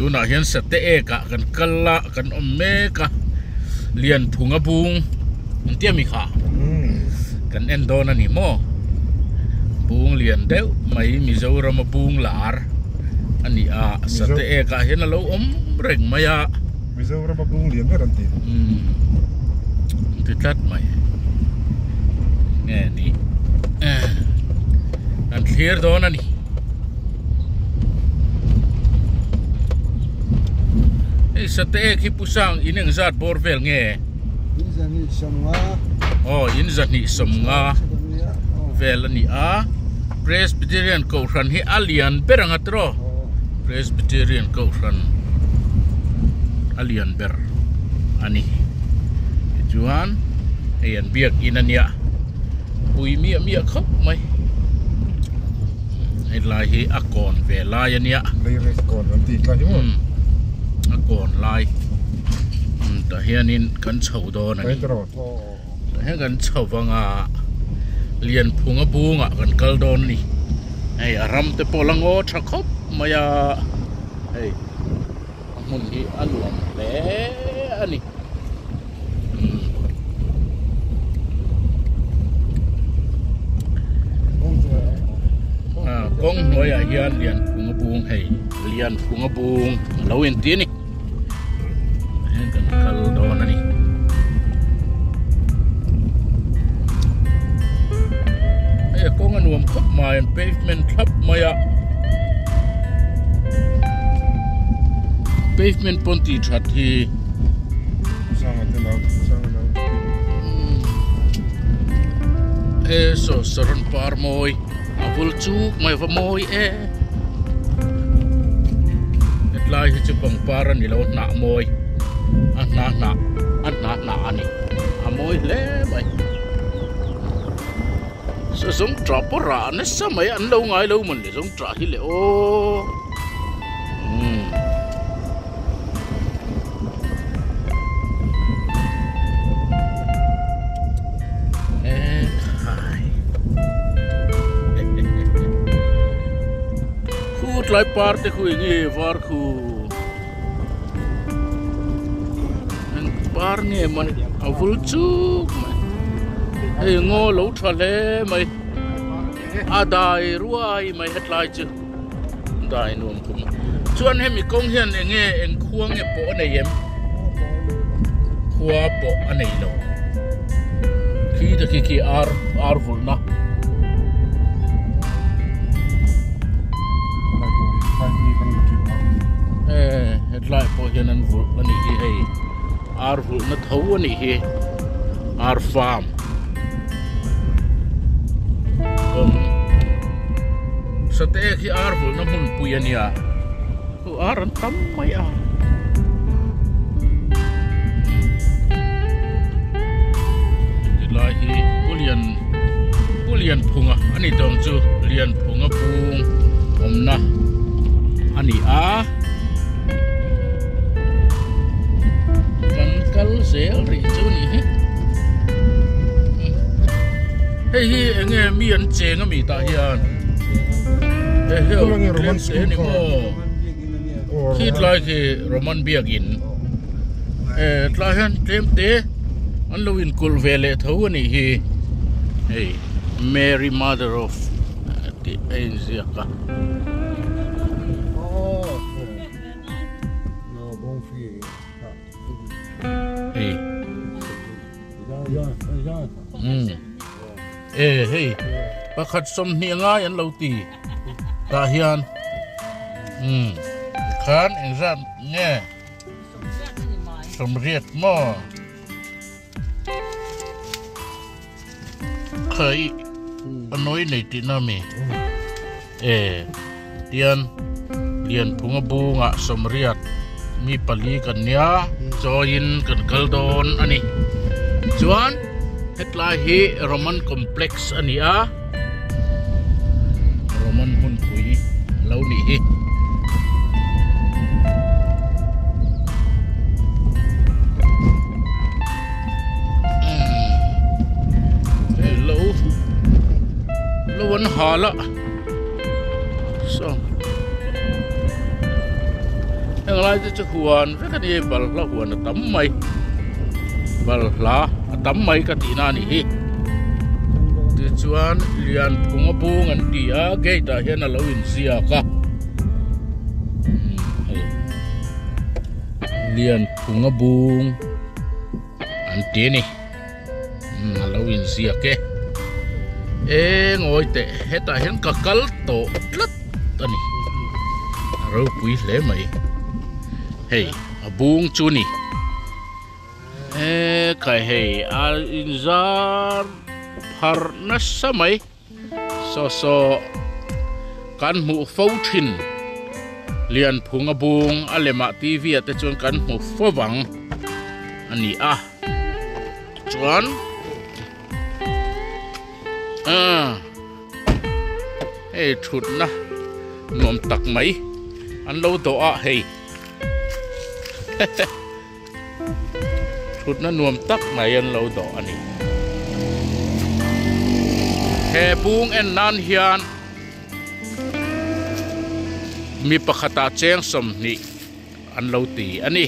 tu na hian sate e ka kan kalla kan omeka lian phunga bung antia mi kha kan endon ani mo bung lian deu mai Mizoram bung lar ani a sate e ka hian lo om reng maya Mizoram bung lian ka ranti ti tat mai nge ni an clear don ani ei sate e khi pusang ineng zat borvel nge Inzani samnga oh inzani samnga vel ani a Presbyterian ko ran hi alian berang atro Presbyterian ko ran alian ber ani juan ayan biak inania ui mia khop mai ai lai hi akon ve lai ania lai rekon ranti ka hi mo akon lai ta hianin kan chho do na pai tro ta hian kan chho wanga lian phunga bunga kan kal don ni ai aram te polango tha khop maya ai mun hi aluam le ani kong noi a hian lian phunga bung hei lian phunga bung lo en ti ni hen kan kal don ani ai kong anuam khop mai pavement thap maya pavement ponti that hi sang e so saron par moi avul chuk mai va moi e lai hi chu pang paran ni lo na moi an na ani a moi le mai so song tra pora na samai an lo ngai lo mun le song tra hi le o lai parte khu ngi var khu an par nge man avul chu mai e ngo lo thale mai adai ruai mai hetlai chu dai nom kum chuan hemi kong hian nge eng khuang e po nei em khua po anei lo khi ta ki ar vul na lại po hian an vul ani hi hei ar vul na tho ani hi ar farm sate khi ar vul na mun pui ania ku ar an tam mai a lai hi pulian phunga ani tong chu lian phunga pung omna ani a kal sel ri chu ni hi enge mi an cheng mi ta hian he roman se ni mo kit like roman biagin tla han temte an loin kul vele tho ni hi hey Mary Mother of the Angel ka hey pakhat som ni nga yan lo ti ta hian khan eng ran nge som riat mo khai anoi nei ti na mi tian lian phunga bunga som riat mi pali kan nia join kan kaldon ani chuan hetlai hi Roman complex ani a Roman hun pui lo ni hi lo an hala so heng lai te chu huan ve ka ni bal la huan tam mai bal la tam mai ka ti na ni hi ti chuan lian phunga bung an ti a gate a hian a lo in zia ka lian phunga bung an ti ni a lo in zia ke ngồi tệ hết tại hiện cả cල් tổ lất ani rồi pui lẽ mày hey abung chu ni cái hey inzar par na samai so kan mu fo thin lian phung abung alema tv ate chon kan mu fo wang ani a chuan thụt na nuam tak mai an lo do a hey thụt na nuam tak mai an lo do ani he bung en nan hian mi pakhata cheng som ni an lo ti ani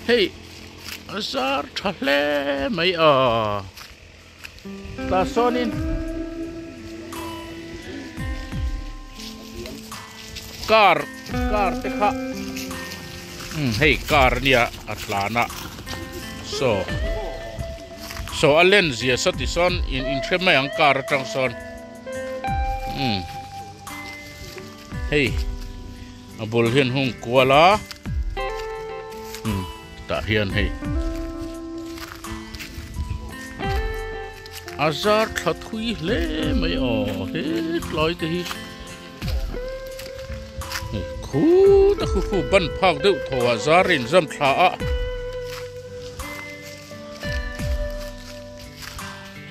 hey azar thale mai a ta sonin car te kha hey car nia atlana so alen zia satison in thema yang car tang son hey abul hian hung kuala ta hian hey azar thathui le mai o he loi te hi khu ta khu ban phak deuh tho azarin zam thla a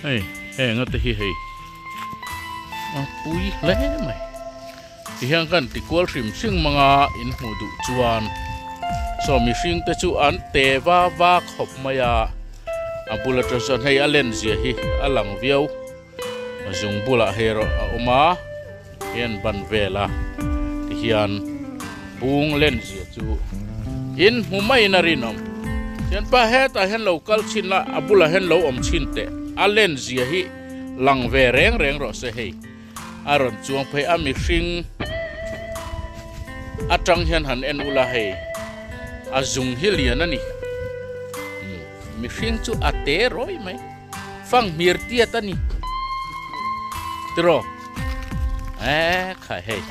hey nga te hi hey pui le mai ti hian kan ti kwal hrim sing manga in hmu du chuan so mi hring te chu an te wa khop maya abula trason hey alen zia hi alang viau azung bula hero a oma hian ban vela ti hian bung len zia chu in humai na rinom hian pa heta hen local chin la abula hen lo om chin te alen zia hi lang ve reng ro se hei aron chuang phei ami hring atang hian han en ula hei azung hi lian ani mi hring chu ate roi mai phang mir tia tani tro khai hei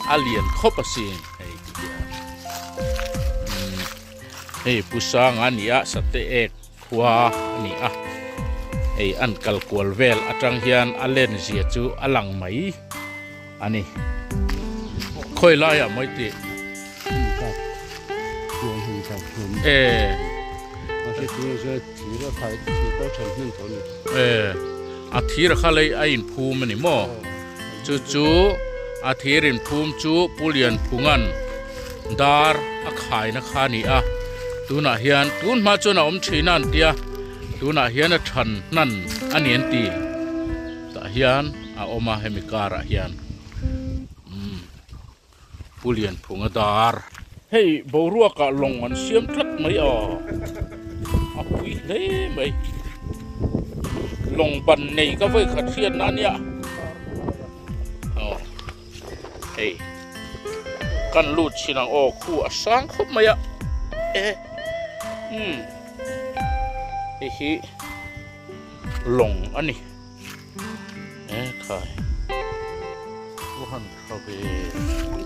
alien khopasin hei hei pusang ania sate ek khwa ani a hei an kalkwal vel atang hian alen zia chu alang mai ani khoi la ya mai ti a thir khalei a in phum ani mo chu a thirin phum chu pulian phungan dar a khai na khani a tuna hian tun ma chona om thina an tia tuna hian a than nan anian ti ta hian a oma hemikara hian pulian phunga dar hey borua ka long an siam tlat mai a pui le mai long ban nei ka voi khat hian na nia hey kan lut chinang o khu a sang khop mai a hi long ani khai han khabe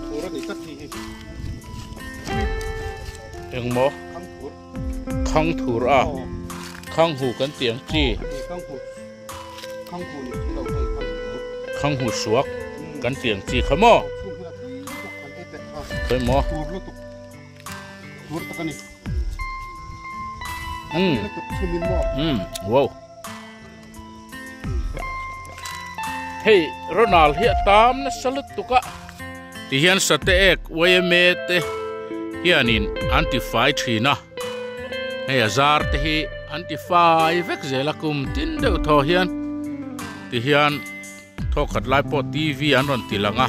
thura ni tat hi eng mo khang thur a khang hu kan tiang chi khang hu suak kan tiang chi khamo khoi mo wow hey Ronald hi tam na salut tuka ti hian sate ek wayme te hianin anti-fai thina hey azar te hi anti-fai vek zela kum tin deuh tho hian ti hian thokhat lai po tv an ron tilanga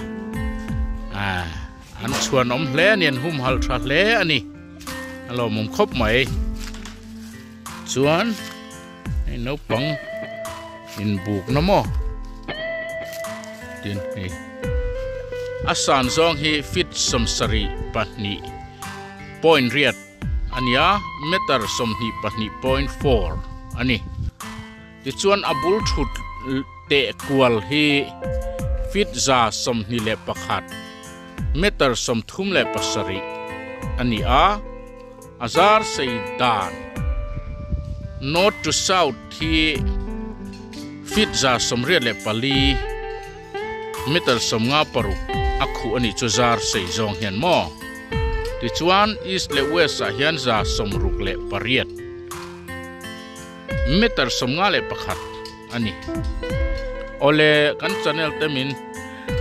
อันชวนอมเล่เนียนหุ่มหัลทรัดเล่อันนี้เรามุมครบไหมชวนให้นกปังอินบุกน้ำมอดินนี่อาสานซองฮีฟิตสมสรีปัตนีพอยน์เรียดอันนี้เมตรสมนีปัตนี0.4อันนี้ที่ชวนอับุลชุดเตะกวลฮีฟิตซาสมนีเล็บประคัดเมตรสมทุ่มเล็บปัสรีอันนี้อาซาร์เซดานโนตจุสาวที่ฟิตซาสมเรียดเล็บปลีเมตรสมงาปรุอักขุอันนี้จุซาร์เซจงเฮียนมอที่ชวนอิสเลเวสเฮียนซาสมรุกเล็บปรียดเมตรสมงาเล็บประคัดอันนี้โอเลกันชาแนลเตมิน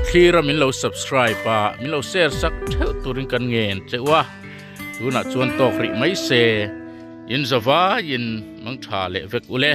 ที่เรามินเรา subscribe ป่ะมินเรา share สักเท่าตัวริงกันเงินเจ้าว่าดูน่ะชวนตอกริไม่เซยินสวายินมังชาเลเวกอุเล